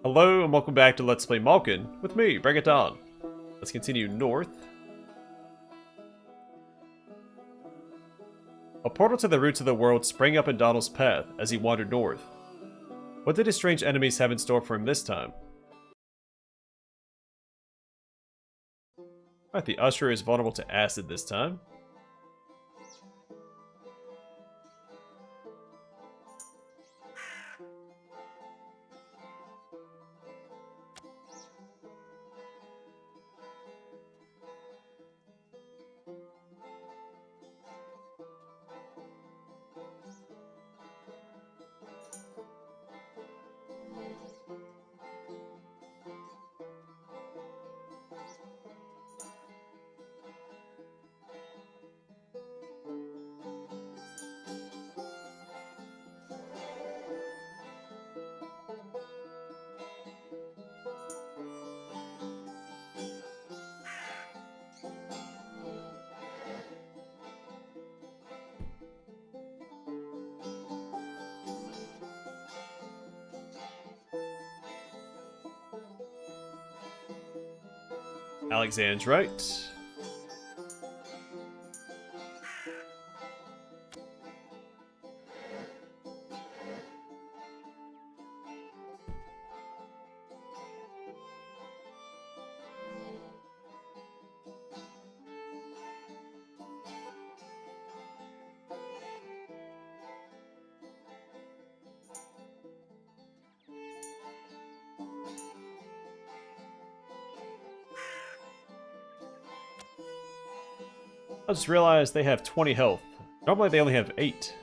Hello and welcome back to Let's Play Malkin with me, Bring It On. Let's continue north. A portal to the roots of the world sprang up in Donald's path as he wandered north. What did his strange enemies have in store for him this time? Alright, the Usher is vulnerable to acid this time. Alexandrite. I just realized they have 20 health. Normally they only have 8.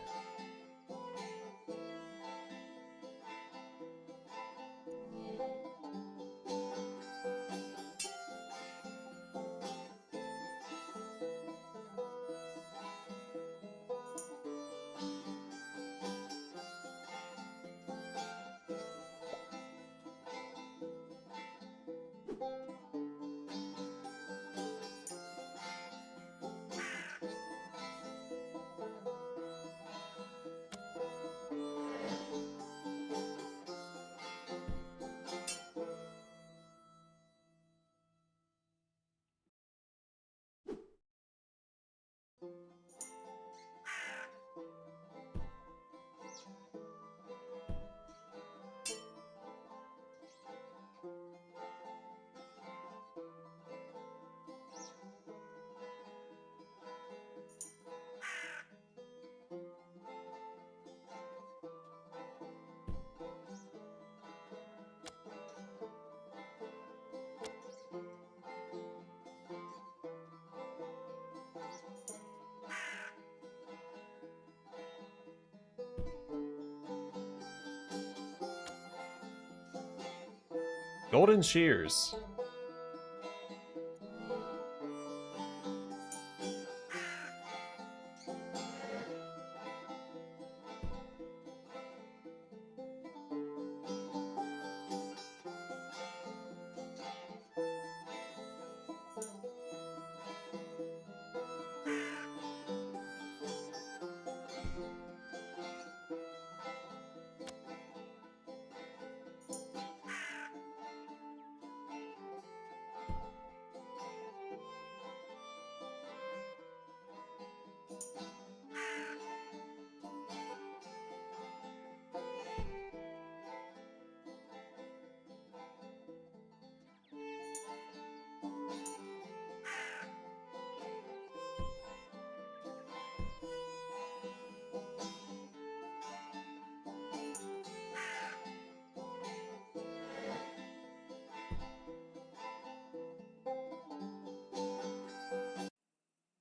Golden Shears.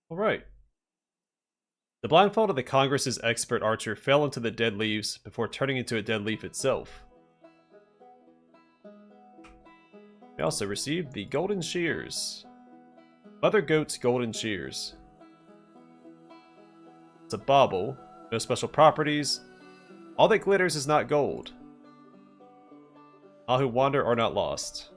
Alright. The blindfold of the Congress's expert archer fell into the dead leaves before turning into a dead leaf itself. We also received the Golden Shears. Mother Goat's Golden Shears. It's a bauble, no special properties. All that glitters is not gold. All who wander are not lost.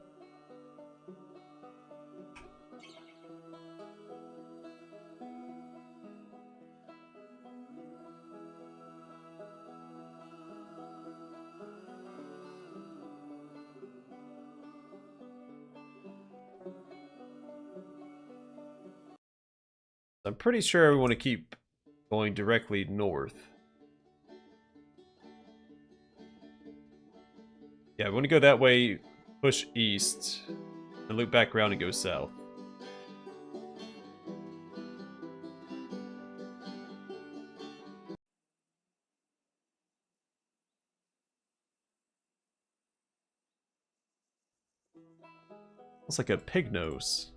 I'm pretty sure we want to keep going directly north. Yeah, we want to go that way, push east, and loop back around and go south. Looks like a pig nose.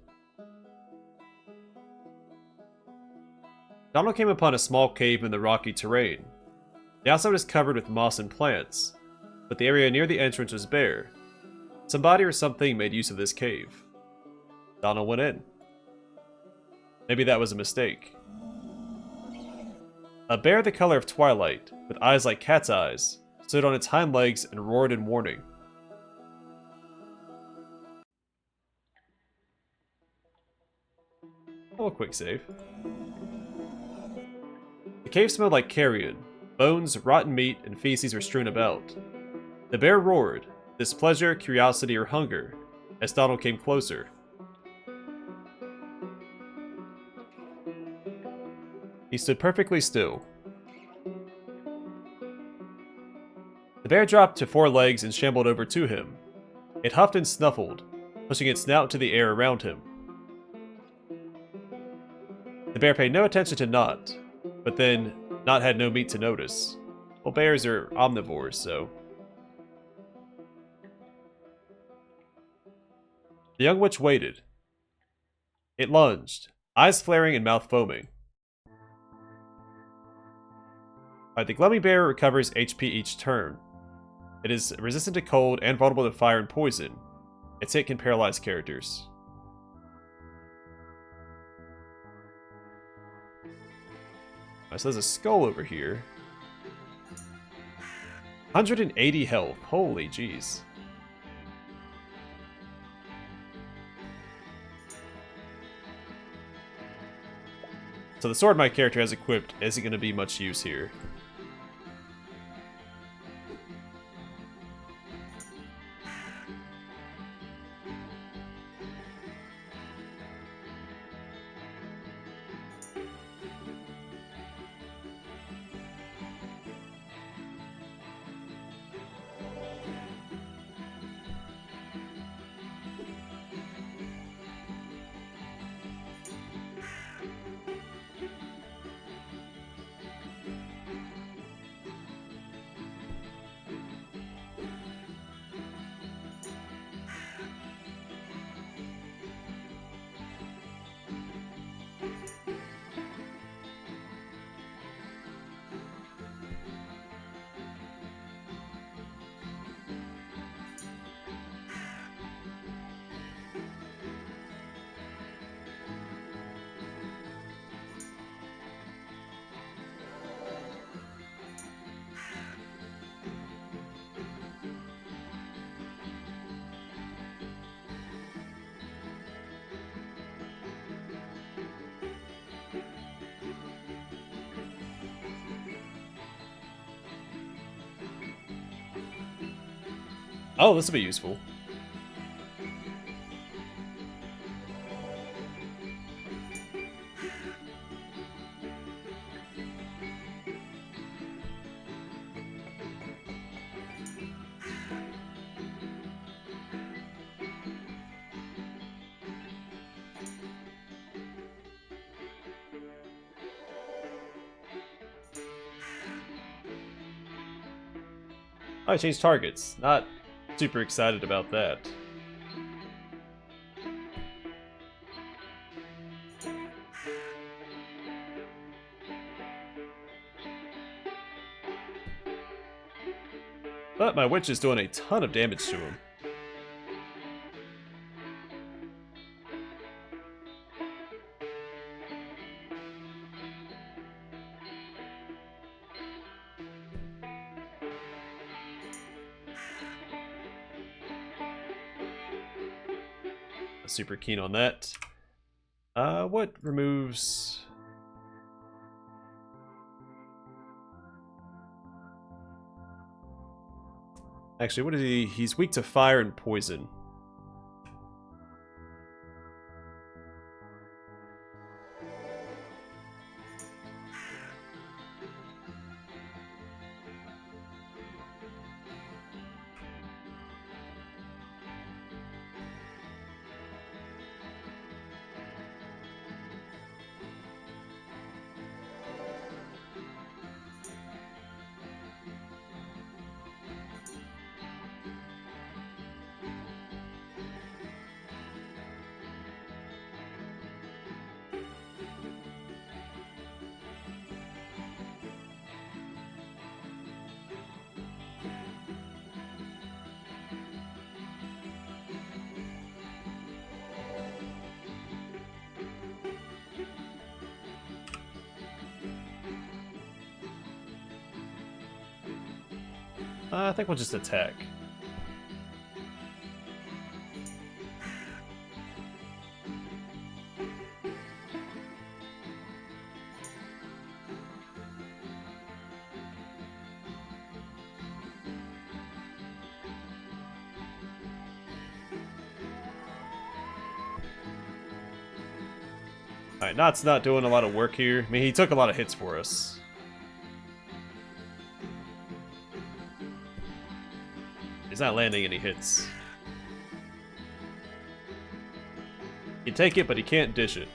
Donald came upon a small cave in the rocky terrain. The outside was covered with moss and plants, but the area near the entrance was bare. Somebody or something made use of this cave. Donald went in. Maybe that was a mistake. A bear the color of twilight, with eyes like cat's eyes, stood on its hind legs and roared in warning. Oh, a quick save. The cave smelled like carrion. Bones, rotten meat, and feces were strewn about. The bear roared, displeasure, curiosity, or hunger, as Donald came closer. He stood perfectly still. The bear dropped to 4 legs and shambled over to him. It huffed and snuffled, pushing its snout into the air around him. The bear paid no attention to Knot, but then Knot had no meat to notice. Well, bears are omnivores, so... The young witch waited. It lunged, eyes flaring and mouth foaming. Alright, the Glummy Bear recovers HP each turn. It is resistant to cold and vulnerable to fire and poison. Its hit can paralyze characters. Alright, so there's a skull over here. 180 health. Holy jeez. So the sword my character has equipped isn't going to be much use here. Oh, this will be useful. I changed targets. Not super excited about that. But my witch is doing a ton of damage to him. Super keen on that. What removes... Actually, what is he? He's weak to fire and poison. I think we'll just attack. Alright, Knott's not doing a lot of work here. I mean, he took a lot of hits for us. He's not landing any hits. He can take it, but he can't dish it.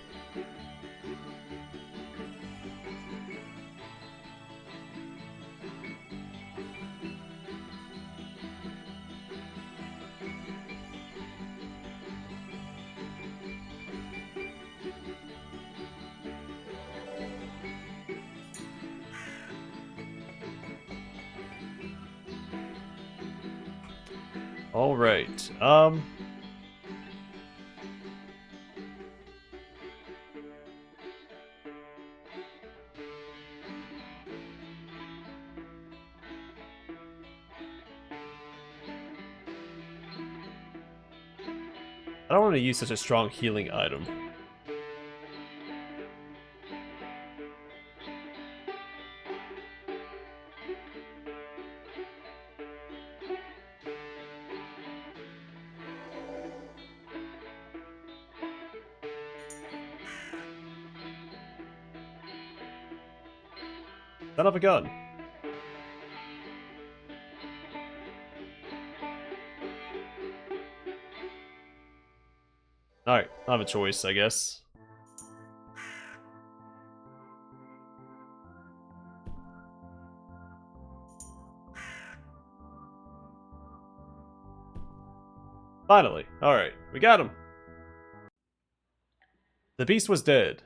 Alright, I don't want to use such a strong healing item. Son of a gun. Alright, I have a choice, I guess. Finally. Alright, we got him. The beast was dead.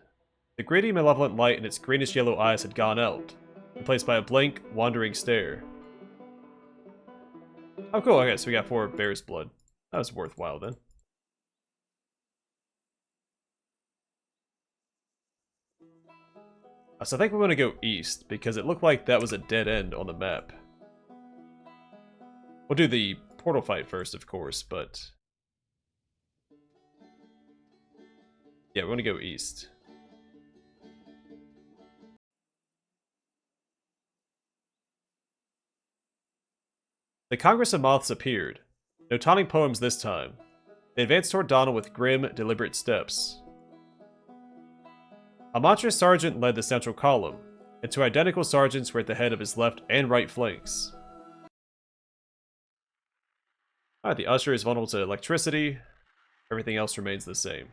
The greedy, malevolent light in its greenish-yellow eyes had gone out, replaced by a blank, wandering stare. Oh cool, okay, so we got 4 bear's blood. That was worthwhile then. So I think we're going to go east, because it looked like that was a dead end on the map. We'll do the portal fight first, of course, but... yeah, we're going to go east. The Congress of Moths appeared. No taunting poems this time. They advanced toward Donald with grim, deliberate steps. A monstrous sergeant led the central column, and 2 identical sergeants were at the head of his left and right flanks. Alright, the usher is vulnerable to electricity. Everything else remains the same.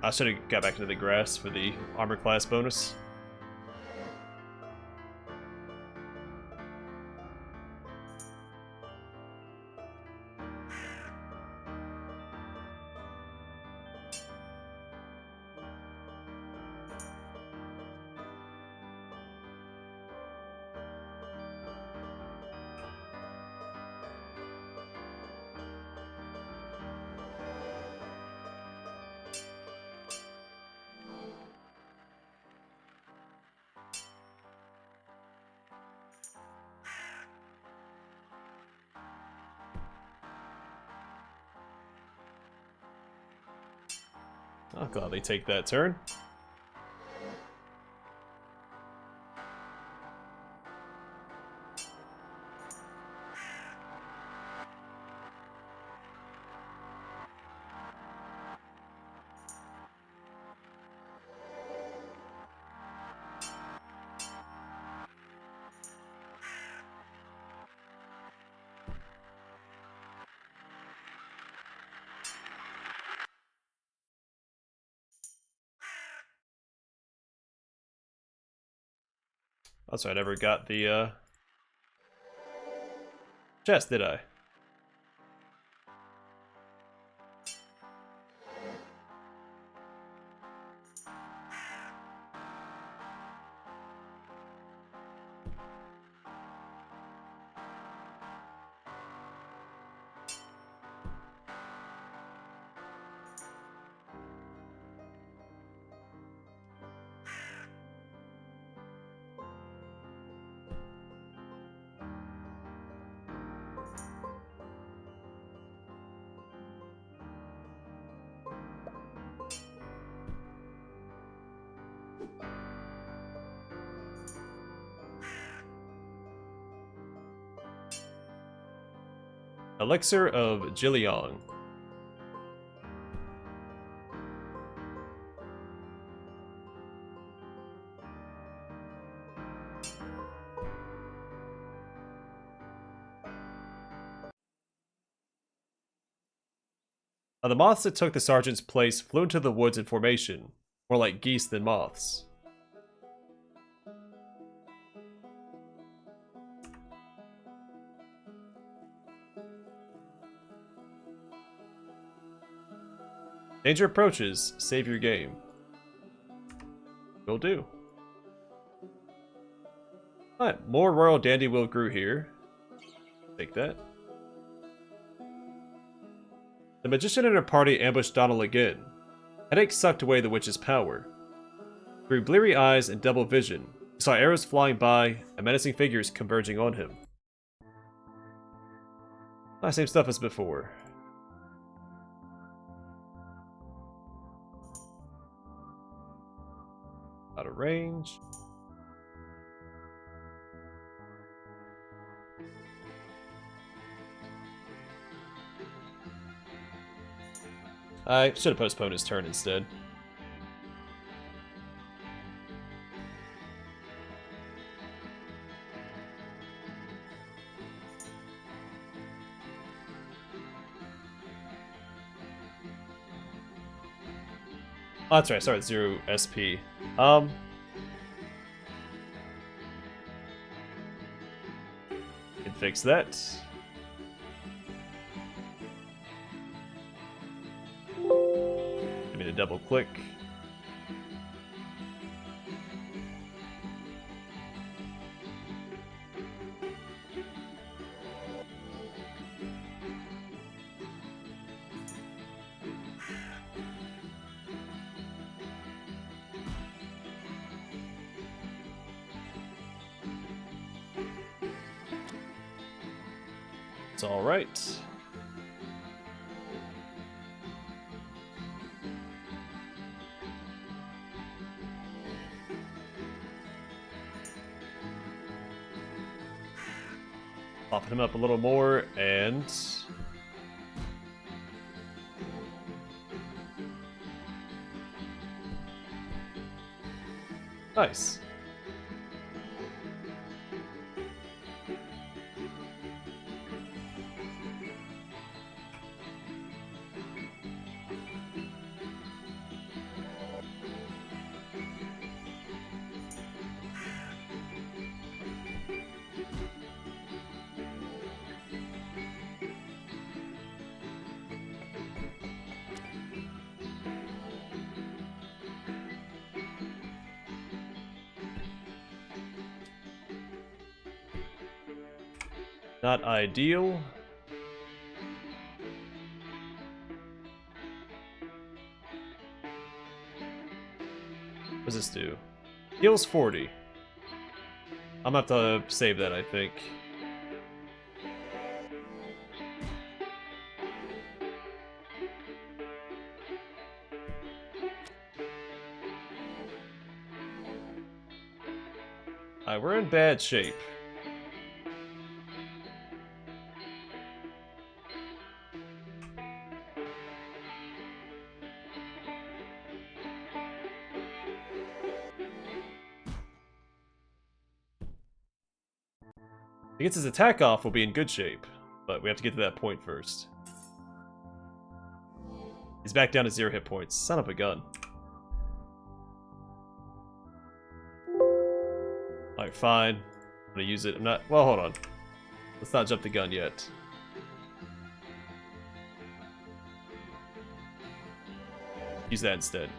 I should have got back into the grass for the armor class bonus. I'll gladly take that turn. That's right, I never got the chest, did I? Elixir of Jilliong. The moths that took the sergeant's place flew into the woods in formation, more like geese than moths. Danger approaches, save your game. Will do. Alright, more Royal Dandelion grew here. Take that. The magician and her party ambushed Donald again. Headache sucked away the witch's power. Through bleary eyes and double vision, he saw arrows flying by and menacing figures converging on him. Same stuff as before. Out of range. I should have postponed his turn instead. Oh, that's right, sorry, 0 SP. Can fix that. Give me the double click. It's all right. Popping him up a little more, and nice. Not ideal. What does this do? Heals 40. I'm gonna have to save that, I think. Alright, we're in bad shape. If he gets his attack off, we'll be in good shape. But we have to get to that point first. He's back down to 0 hit points. Son of a gun. Alright, fine. I'm gonna use it. I'm not... Well, hold on. Let's not jump the gun yet. Use that instead.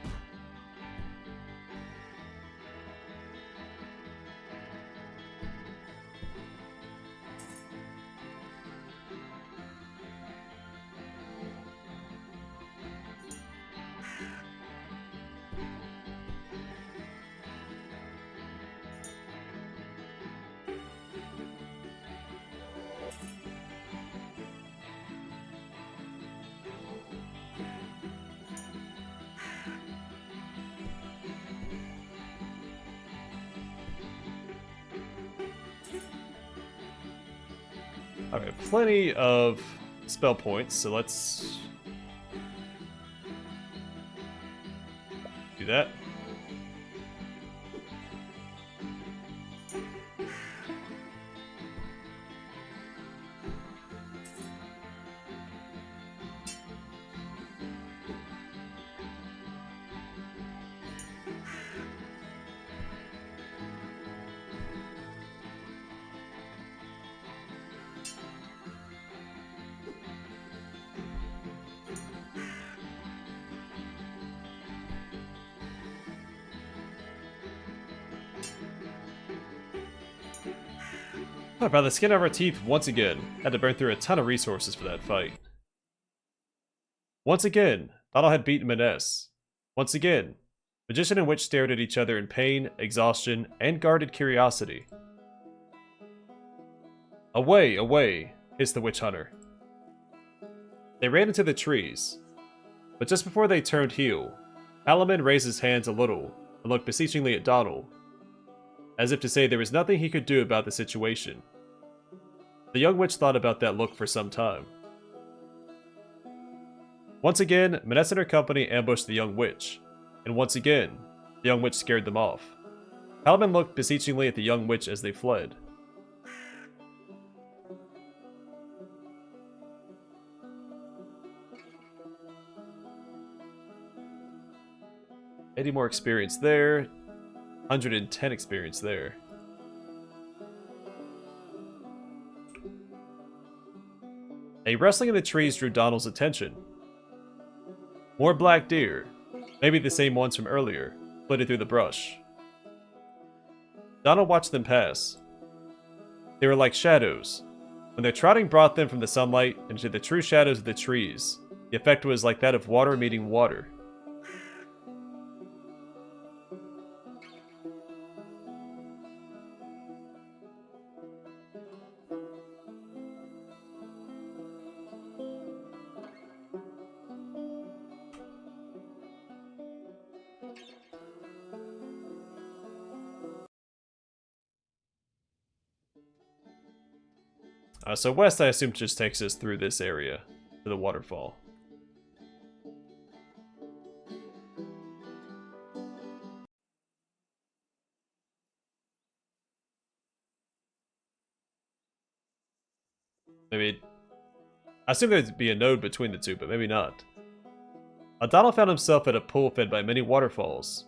Okay, plenty of spell points, so let's do that. Oh, by the skin of our teeth once again. Had to burn through a ton of resources for that fight. Once again, Donald had beaten Maness. Once again, Magician and Witch stared at each other in pain, exhaustion, and guarded curiosity. Away, away, hissed the witch hunter. They ran into the trees. But just before they turned heel, Palamon raised his hands a little and looked beseechingly at Donald, as if to say there was nothing he could do about the situation. The young witch thought about that look for some time. Once again, Maness and her company ambushed the young witch, and once again, the young witch scared them off. Palamon looked beseechingly at the young witch as they fled. $80 more experience there. 110 experience there. A rustling in the trees drew Donald's attention. More black deer, maybe the same ones from earlier, flitted through the brush. Donald watched them pass. They were like shadows. When their trotting brought them from the sunlight into the true shadows of the trees, the effect was like that of water meeting water. So west, I assume, just takes us through this area to the waterfall. Maybe... I assume there'd be a node between the two, but maybe not. Donald found himself at a pool fed by many waterfalls.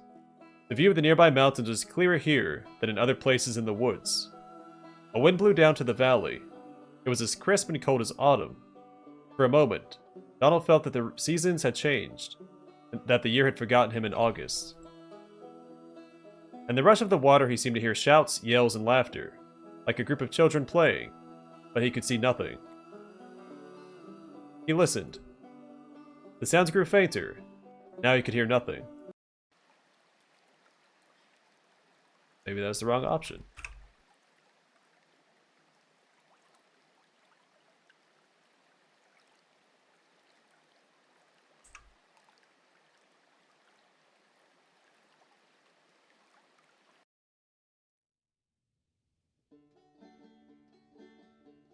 The view of the nearby mountains was clearer here than in other places in the woods. A wind blew down to the valley. It was as crisp and cold as autumn. For a moment, Donald felt that the seasons had changed, and that the year had forgotten him in August. In the rush of the water, he seemed to hear shouts, yells, and laughter, like a group of children playing, but he could see nothing. He listened. The sounds grew fainter. Now he could hear nothing. Maybe that was the wrong option.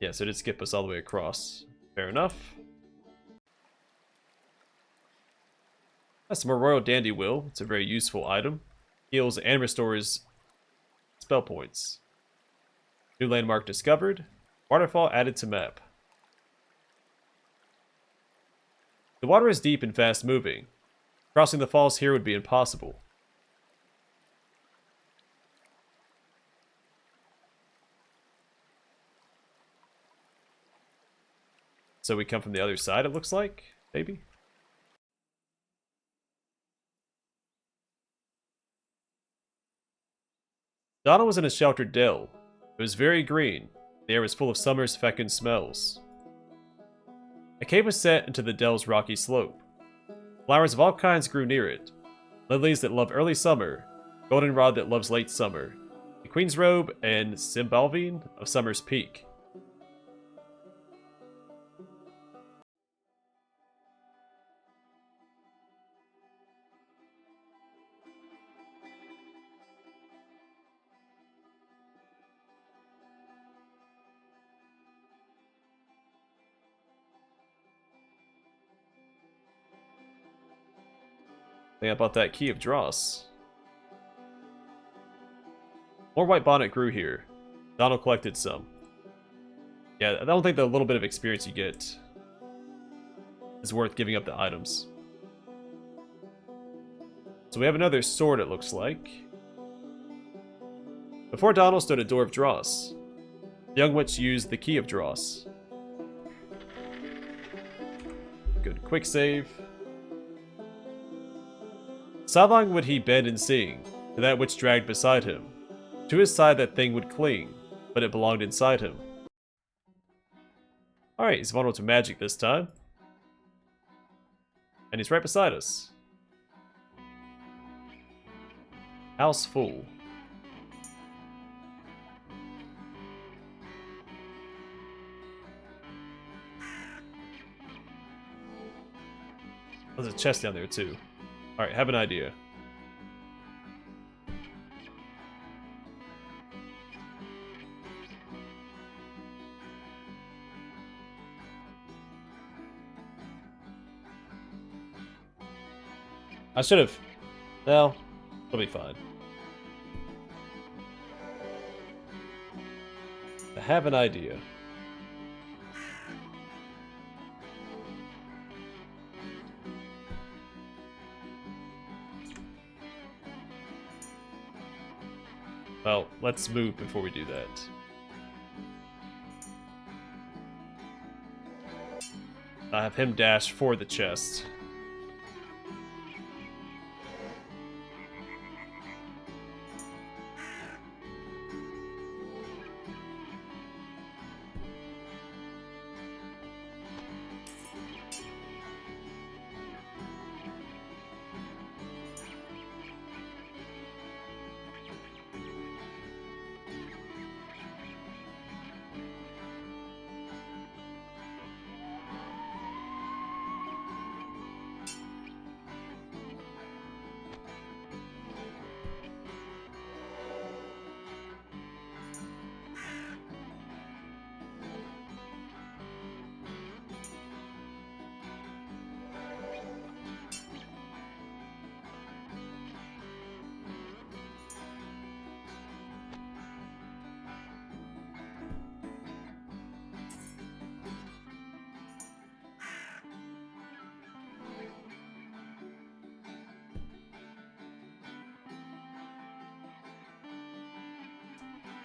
Yeah, so it did skip us all the way across. Fair enough. That's some more Royal Dandy Will. It's a very useful item. Heals and restores spell points. New landmark discovered. Waterfall added to map. The water is deep and fast moving. Crossing the falls here would be impossible. So we come from the other side, it looks like? Maybe? Donald was in a sheltered dell. It was very green. The air was full of summer's fecund smells. A cave was set into the dell's rocky slope. Flowers of all kinds grew near it. Lilies that love early summer, goldenrod that loves late summer, the queen's robe, and cymbalvine of summer's peak. Think about that key of dross. More white bonnet grew here. Donald collected some. Yeah, I don't think the little bit of experience you get is worth giving up the items. So we have another sword, it looks like. Before Donald stood a door of dross. The young witch used the key of dross. Good quick save. Sidelong would he bend in seeing, to that which dragged beside him. To his side that thing would cling, but it belonged inside him. Alright, he's vulnerable to magic this time. And he's right beside us. House full. There's a chest down there too. Alright, have an idea. I should have... Well, it'll be fine. I have an idea. Well, let's move before we do that. I have him dash for the chest.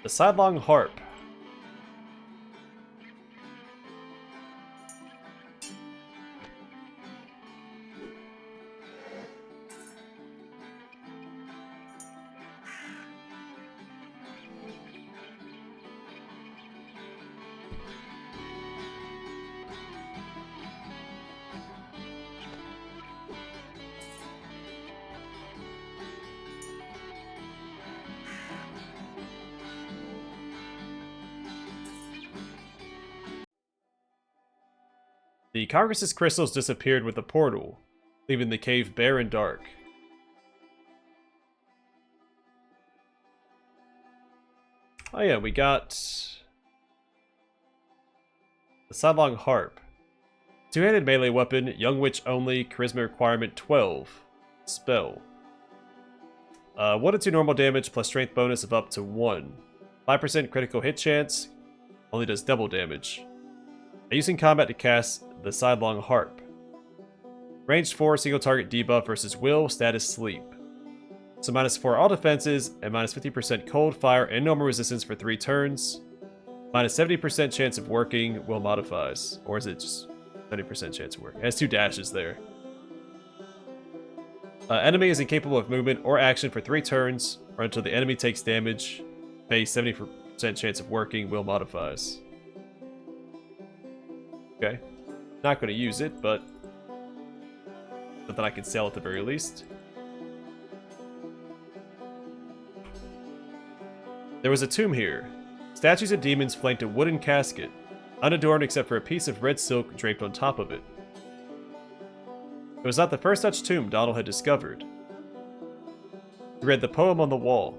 The sidelong harp. The Congress's crystals disappeared with the portal, leaving the cave bare and dark. Oh yeah, we got The sidelong harp. Two-handed melee weapon, young witch only, charisma requirement 12. Spell. 1 to 2 normal damage plus strength bonus of up to 1. 5% critical hit chance, only does double damage. I use in combat to cast the sidelong harp. Ranged 4, single target debuff versus will, status sleep. So -4 all defenses, and -50% cold, fire, and normal resistance for 3 turns. -70% chance of working, will modifies. Or is it just 70% chance of working? It has 2 dashes there. Enemy is incapable of movement or action for 3 turns, or until the enemy takes damage. Base 70% chance of working, will modifies. Okay. Not going to use it, but something I can sell at the very least. There was a tomb here. Statues of demons flanked a wooden casket, unadorned except for a piece of red silk draped on top of it. It was not the first such tomb Donald had discovered. He read the poem on the wall.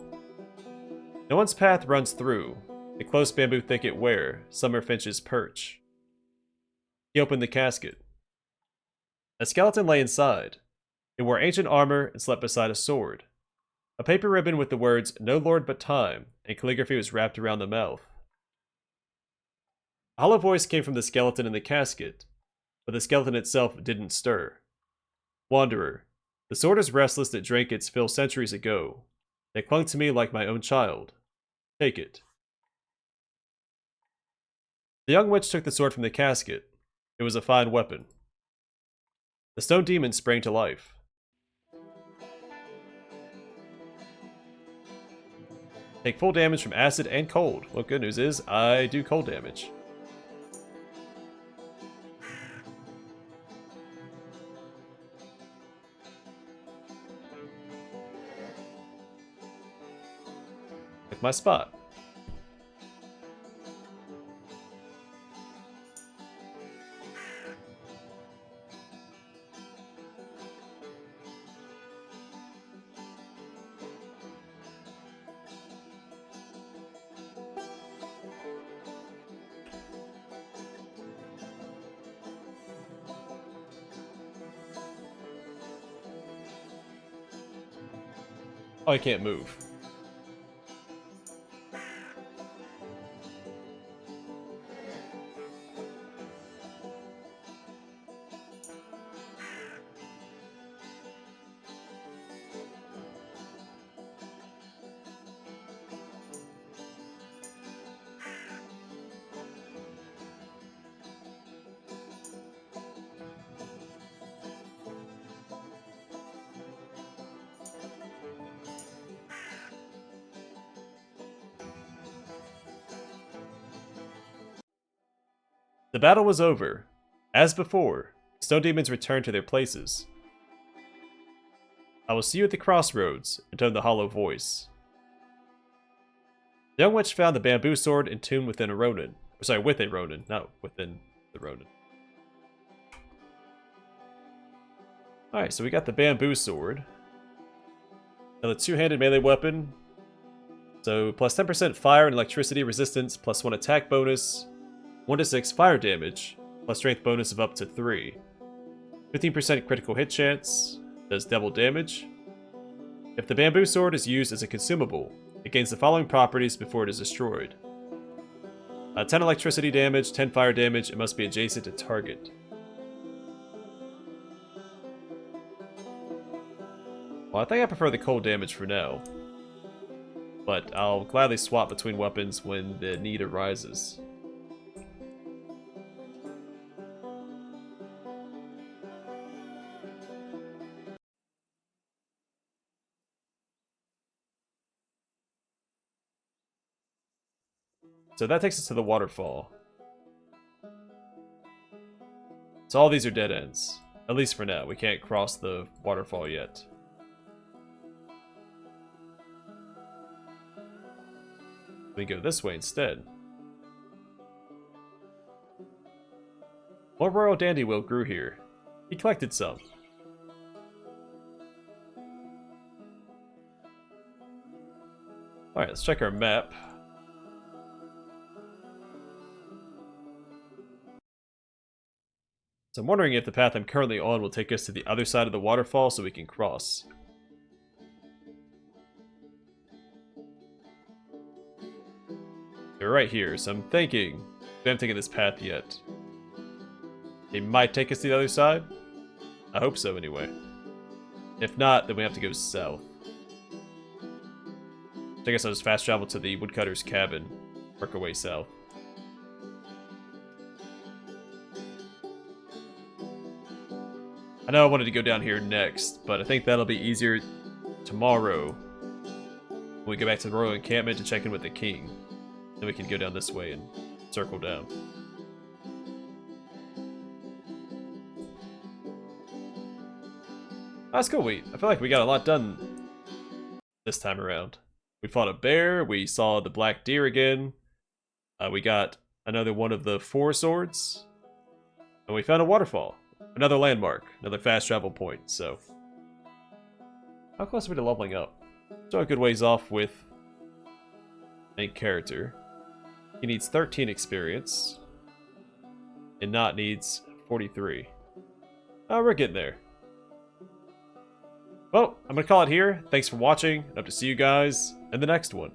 No one's path runs through the close bamboo thicket where summer finches perch. He opened the casket. A skeleton lay inside. It wore ancient armor and slept beside a sword. A paper ribbon with the words, "No Lord but Time," and calligraphy was wrapped around the mouth. A hollow voice came from the skeleton in the casket, but the skeleton itself didn't stir. Wanderer, the sword is restless that drank its fill centuries ago. It clung to me like my own child. Take it. The young witch took the sword from the casket. It was a fine weapon. The stone demon sprang to life. Take full damage from acid and cold. Well, good news is, I do cold damage. Pick my spot. Oh, I can't move. The battle was over. As before, stone demons returned to their places. I will see you at the crossroads, intoned the hollow voice. The young witch found the bamboo sword entombed within a Ronin. Sorry, with a Ronin, not within the Ronin. Alright, so we got the bamboo sword. Another two-handed melee weapon. So, plus 10% fire and electricity resistance, plus 1 attack bonus. 1 to 6 fire damage, plus strength bonus of up to 3. 15% critical hit chance, does double damage. If the bamboo sword is used as a consumable, it gains the following properties before it is destroyed. 10 electricity damage, 10 fire damage, and must be adjacent to target. Well, I think I prefer the cold damage for now. But I'll gladly swap between weapons when the need arises. So that takes us to the waterfall. So all these are dead ends. At least for now. We can't cross the waterfall yet. We go this way instead. More royal dandelion grew here. He collected some. Alright, let's check our map. So I'm wondering if the path I'm currently on will take us to the other side of the waterfall so we can cross. They're right here, so I'm thinking, we haven't taken this path yet. They might take us to the other side? I hope so, anyway. If not, then we have to go south. I guess I'll just fast travel to the woodcutter's cabin, work our way south. I know I wanted to go down here next, but I think that'll be easier tomorrow when we go back to the royal encampment to check in with the king. Then we can go down this way and circle down. That's cool. I feel like we got a lot done this time around. We fought a bear, we saw the black deer again, we got another one of the 4 swords, and we found a waterfall. Another landmark, another fast travel point, so... How close are we to leveling up? So a good ways off with main character. He needs 13 experience, and Not needs 43. Oh, we're getting there. Well, I'm going to call it here. Thanks for watching, and hope to see you guys in the next one.